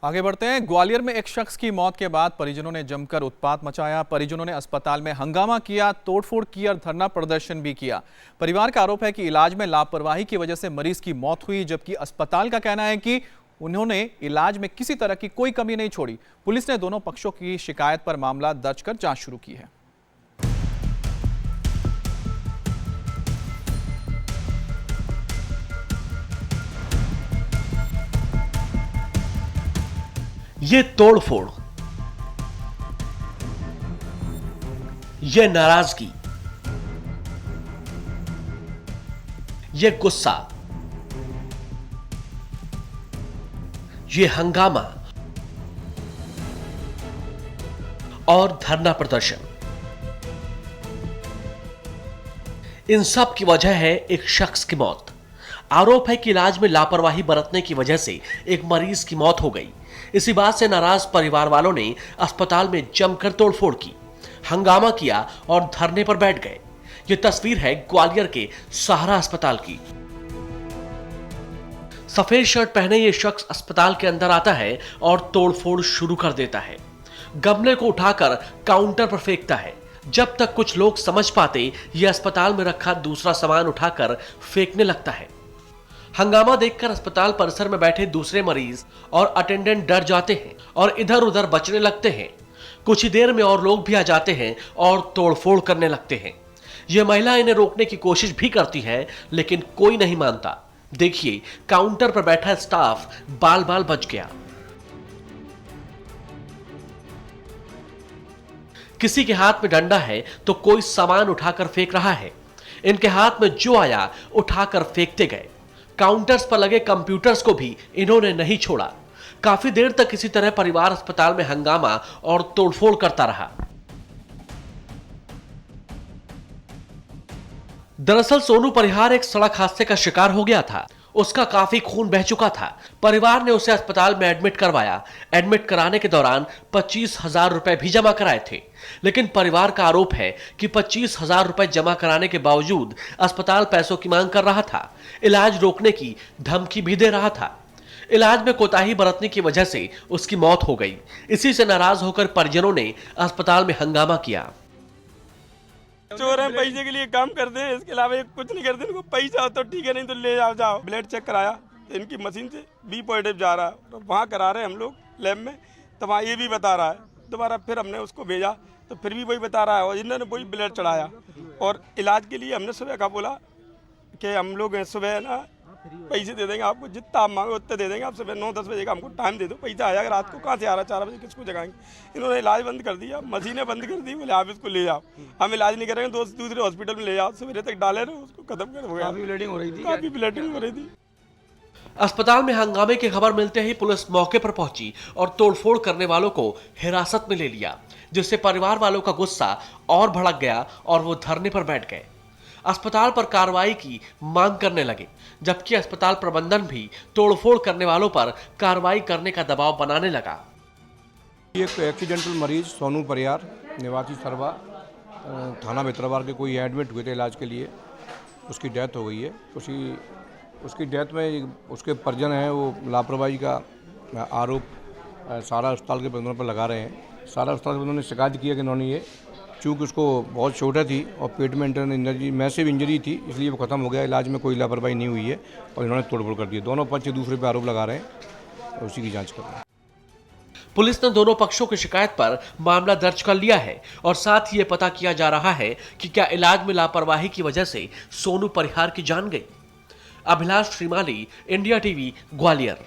आगे बढ़ते हैं। ग्वालियर में एक शख्स की मौत के बाद परिजनों ने जमकर उत्पात मचाया। परिजनों ने अस्पताल में हंगामा किया, तोड़फोड़ की और धरना प्रदर्शन भी किया। परिवार का आरोप है कि इलाज में लापरवाही की वजह से मरीज की मौत हुई, जबकि अस्पताल का कहना है कि उन्होंने इलाज में किसी तरह की कोई कमी नहीं छोड़ी। पुलिस ने दोनों पक्षों की शिकायत पर मामला दर्ज कर जांच शुरू की है। ये तोड़फोड़, ये नाराजगी, ये गुस्सा, ये हंगामा और धरना प्रदर्शन, इन सब की वजह है एक शख्स की मौत। आरोप है कि इलाज में लापरवाही बरतने की वजह से एक मरीज की मौत हो गई। इसी बात से नाराज परिवार वालों ने अस्पताल में जमकर तोड़फोड़ की, हंगामा किया और धरने पर बैठ गए। यह तस्वीर है ग्वालियर के सहारा अस्पताल की। सफेद शर्ट पहने ये शख्स अस्पताल के अंदर आता है और तोड़फोड़ शुरू कर देता है। गमले को उठाकर काउंटर पर फेंकता है। जब तक कुछ लोग समझ पाते, यह अस्पताल में रखा दूसरा सामान उठाकर फेंकने लगता है। हंगामा देखकर अस्पताल परिसर में बैठे दूसरे मरीज और अटेंडेंट डर जाते हैं और इधर उधर बचने लगते हैं। कुछ ही देर में और लोग भी आ जाते हैं और तोड़फोड़ करने लगते हैं। यह महिला इन्हें रोकने की कोशिश भी करती है, लेकिन कोई नहीं मानता। देखिए, काउंटर पर बैठा स्टाफ बाल बाल बच गया। किसी के हाथ में डंडा है तो कोई सामान उठाकर फेंक रहा है। इनके हाथ में जो आया उठाकर फेंकते गए। काउंटर्स पर लगे कंप्यूटर्स को भी इन्होंने नहीं छोड़ा। काफी देर तक इसी तरह परिवार अस्पताल में हंगामा और तोड़फोड़ करता रहा। दरअसल सोनू परिहार एक सड़क हादसे का शिकार हो गया था। उसका काफी खून बह चुका था। परिवार ने उसे अस्पताल में एडमिट करवाया। एडमिट कराने के दौरान 25,000 रुपए भी जमा कराए थे, लेकिन परिवार का आरोप है कि 25,000 रुपए जमा कराने के बावजूद अस्पताल पैसों की मांग कर रहा था। इलाज रोकने की धमकी भी दे रहा था। इलाज में कोताही बरतने की वजह से उसकी मौत हो गई। इसी से नाराज होकर परिजनों ने अस्पताल में हंगामा किया। चोर है, पैसे के लिए काम करते हैं, इसके अलावा कुछ नहीं करते। इनको पैसा हो तो ठीक है, नहीं तो ले जाओ। जाओ ब्लड चेक कराया, इनकी मशीन से बी पॉजिटिव जा रहा है, तो वहाँ करा रहे हैं हम लोग लैब में, तो वहाँ ये भी बता रहा है। दोबारा फिर हमने उसको भेजा तो फिर भी वही बता रहा है, और इन्होंने वही ब्लड चढ़ाया। और इलाज के लिए हमने सुबह का बोला कि हम लोग सुबह ना पैसे दे देंगे आपको, जितना आप मांगो उतना दे देंगे। आप सुबह 9-10 बजे का हमको टाइम दे दो, पैसा आएगा। रात को कहाँ से आ रहा है, 4 बजे किसको जगाएंगे। इन्होंने इलाज बंद कर दिया, मशीनें बंद कर दी। बोले आप इसको ले जाओ, हम इलाज नहीं करेंगे, दूसरे हॉस्पिटल में ले जाओ। सवेरे तक डाले रहे, उसको खत्म कर हो गया। काफ़ी ब्लीडिंग हो रही थी। अस्पताल में हंगामे की खबर मिलते ही पुलिस मौके पर पहुंची और तोड़फोड़ करने वालों को हिरासत में ले लिया, जिससे परिवार वालों का गुस्सा और भड़क गया और वो धरने पर बैठ गए। अस्पताल पर कार्रवाई की मांग करने लगे, जबकि अस्पताल प्रबंधन भी तोड़फोड़ करने वालों पर कार्रवाई करने का दबाव बनाने लगा। एक एक्सीडेंटल मरीज सोनू परिहार निवासी सरवा थाना भितरवार के कोई एडमिट हुए थे इलाज के लिए। उसकी डेथ हो गई है। उसकी डेथ में उसके परिजन हैं वो लापरवाही का आरोप सारा अस्पताल के प्रबंधन पर लगा रहे हैं। सारा अस्पताल के प्रबंधन ने शिकायत की है कि इन्होंने ये, चूँकि उसको बहुत चोटें थी और पेट में इंटरनल मैसिव इंजरी थी, इसलिए वो ख़त्म हो गया। इलाज में कोई लापरवाही नहीं हुई है और इन्होंने तोड़फोड़ कर दी। दोनों पक्ष दूसरे पर आरोप लगा रहे हैं और उसी की जांच कर रहे हैं। पुलिस ने दोनों पक्षों की शिकायत पर मामला दर्ज कर लिया है और साथ ही ये पता किया जा रहा है कि क्या इलाज में लापरवाही की वजह से सोनू परिहार की जान गई। Abhilash Shrimali, India TV, Gwalior.